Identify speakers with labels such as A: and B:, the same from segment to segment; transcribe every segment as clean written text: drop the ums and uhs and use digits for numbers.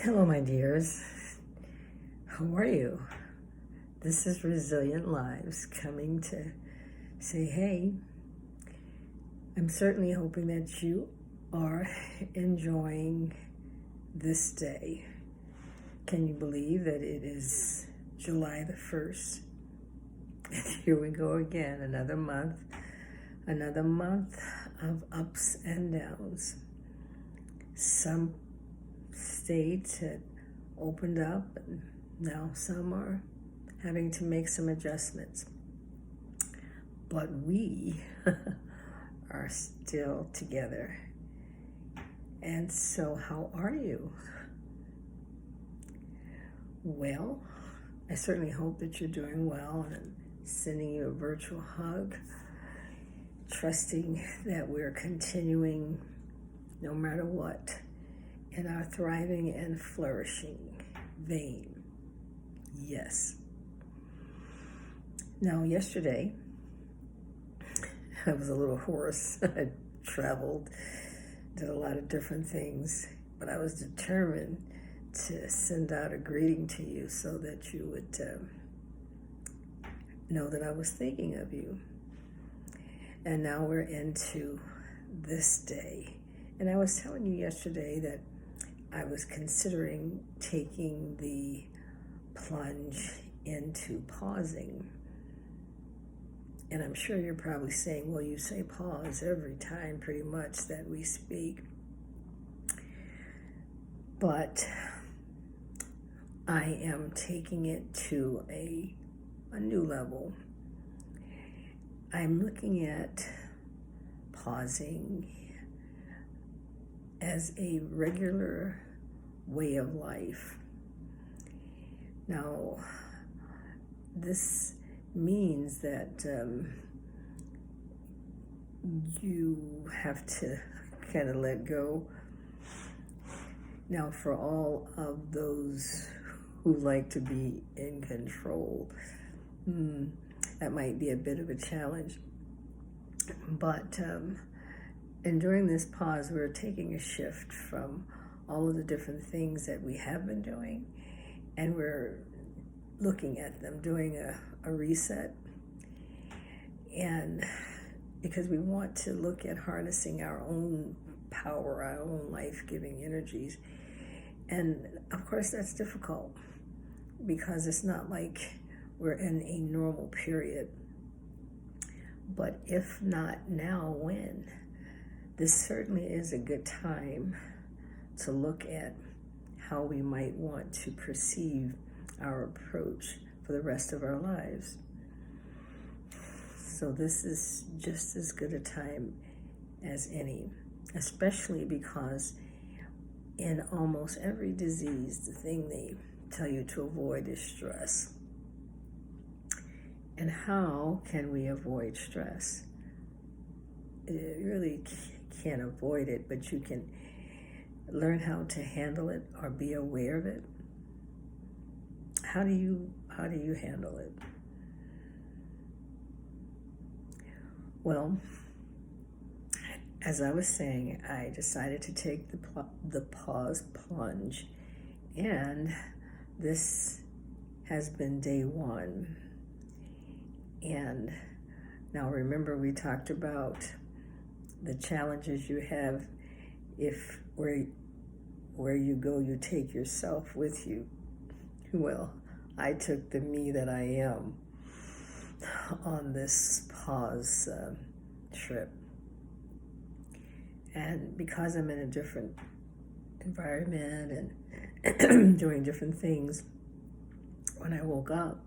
A: Hello, my dears. How are you? This is Resilient Lives coming to say, hey, I'm certainly hoping that you are enjoying this day. Can you believe that it is July the 1st? And here we go again, another month of ups and downs. Some states had opened up, and now some are having to make some adjustments. But we are still together. And so, how are you? Well, I certainly hope that you're doing well, and I'm sending you a virtual hug, trusting that we're continuing no matter what in our thriving and flourishing vein. Yes. Now, yesterday, I was a little hoarse. I traveled, did a lot of different things, but I was determined to send out a greeting to you so that you would know that I was thinking of you. And now we're into this day. And I was telling you yesterday that I was considering taking the plunge into pausing. And I'm sure you're probably saying, well, you say pause every time pretty much that we speak. But I am taking it to a new level. I'm looking at pausing as a regular way of life. Now, this means that you have to kind of let go. Now, for all of those who like to be in control, that might be a bit of a challenge. But and during this pause, we're taking a shift from all of the different things that we have been doing, and we're looking at them, doing a reset. And because we want to look at harnessing our own power, our own life-giving energies. And of course, that's difficult because it's not like we're in a normal period. But if not now, when? This certainly is a good time to look at how we might want to perceive our approach for the rest of our lives. So this is just as good a time as any, especially because in almost every disease, the thing they tell you to avoid is stress. And how can we avoid stress? You really can't avoid it, but you can learn how to handle it or be aware of it. How do you handle it? Well, as I was saying, I decided to take the pause plunge, and this has been day one. And now remember, we talked about the challenges you have if where you go, you take yourself with you. Well, I took the me that I am on this pause trip. And because I'm in a different environment and doing different things, when I woke up,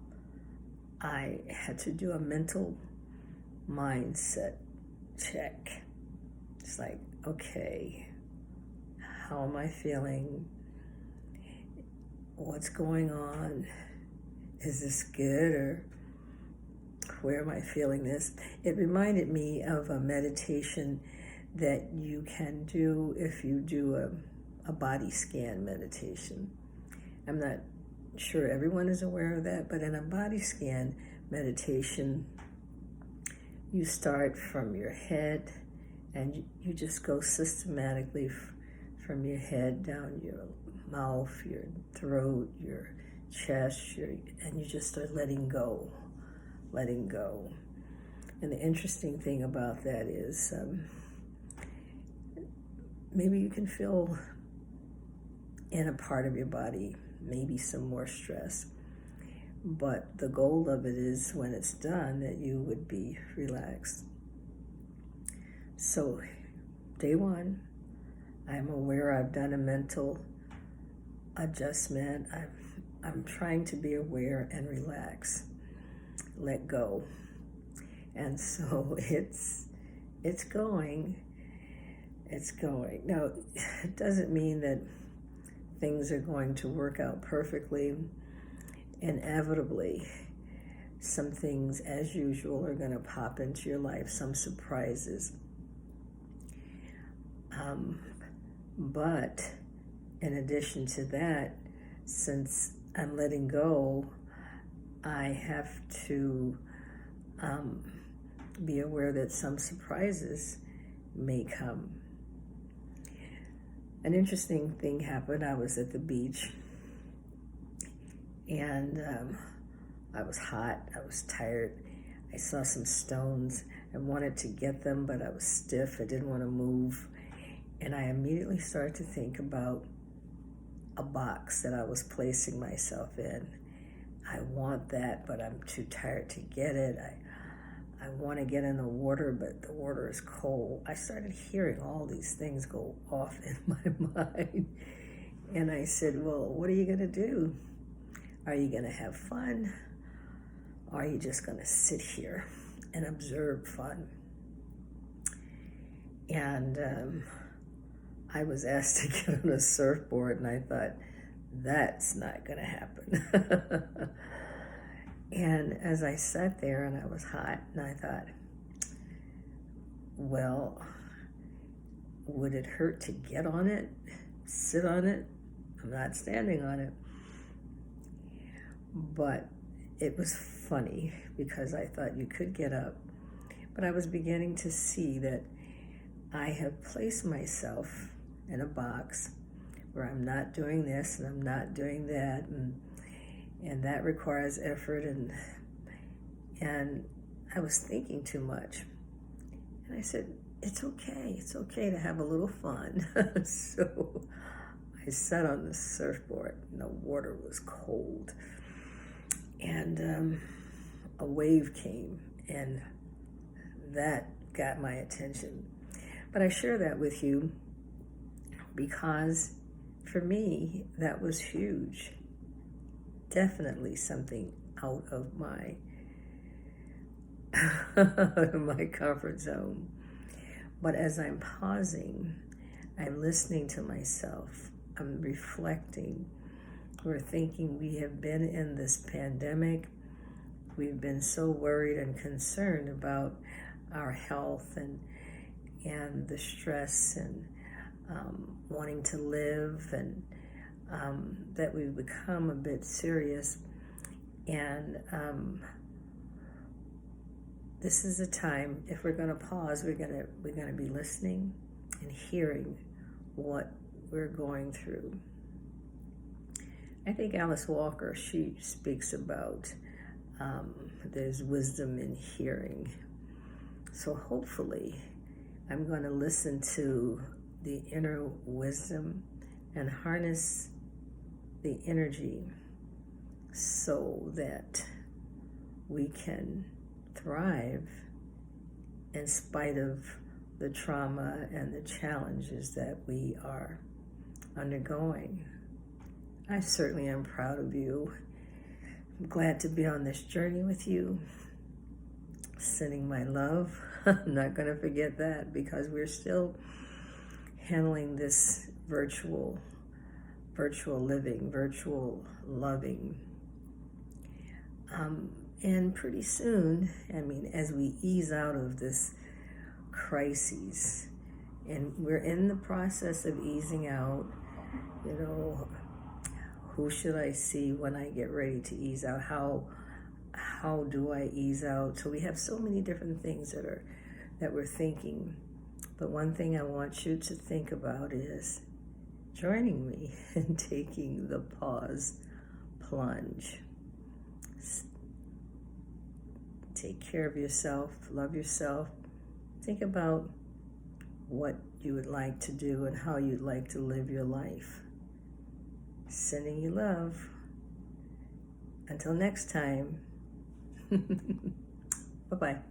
A: I had to do a mental mindset check. It's like, okay, how am I feeling? What's going on? Is this good, or where am I feeling this? It reminded me of a meditation that you can do if you do a body scan meditation. I'm not sure everyone is aware of that, but in a body scan meditation, you start from your head and you just go systematically from your head down your mouth, your throat, your chest, and you just start letting go. And the interesting thing about that is maybe you can feel in a part of your body maybe some more stress. But the goal of it is when it's done that you would be relaxed. So day one, I'm aware I've done a mental adjustment. I'm trying to be aware and relax, let go. And so it's going. Now, it doesn't mean that things are going to work out perfectly. Inevitably, some things, as usual, are going to pop into your life, some surprises. But in addition to that, since I'm letting go, I have to be aware that some surprises may come. An interesting thing happened. I was at the beach, and I was hot, I was tired. I saw some stones. I wanted to get them, but I was stiff. I didn't want to move. And I immediately started to think about a box that I was placing myself in. I want that, but I'm too tired to get it. I want to get in the water, but the water is cold. I started hearing all these things go off in my mind. And I said, well, what are you going to do? Are you going to have fun? Or are you just going to sit here and observe fun? And I was asked to get on a surfboard, and I thought, that's not going to happen. And as I sat there and I was hot, and I thought, well, would it hurt to get on it, sit on it? I'm not standing on it. But it was funny because I thought you could get up. But I was beginning to see that I have placed myself in a box where I'm not doing this and I'm not doing that, and that requires effort, and I was thinking too much. And I said, it's okay to have a little fun. So I sat on the surfboard, and the water was cold. And a wave came, and that got my attention. But I share that with you because for me, that was huge. Definitely something out of my comfort zone. But as I'm pausing, I'm listening to myself. I'm reflecting. We're thinking we have been in this pandemic. We've been so worried and concerned about our health and the stress and wanting to live, and that we've become a bit serious. And this is a time, if we're going to pause, we're going to be listening and hearing what we're going through. I think Alice Walker, she speaks about there's wisdom in hearing. So hopefully I'm going to listen to the inner wisdom and harness the energy so that we can thrive in spite of the trauma and the challenges that we are undergoing. I certainly am proud of you. I'm glad to be on this journey with you. Sending my love. I'm not going to forget that because we're still handling this virtual living, virtual loving. And pretty soon, as we ease out of this crisis, and we're in the process of easing out, who should I see when I get ready to ease out? How do I ease out? So we have so many different things that we're thinking. But one thing I want you to think about is joining me in taking the pause plunge. Take care of yourself, love yourself. Think about what you would like to do and how you'd like to live your life. Sending you love. Until next time. Bye-bye.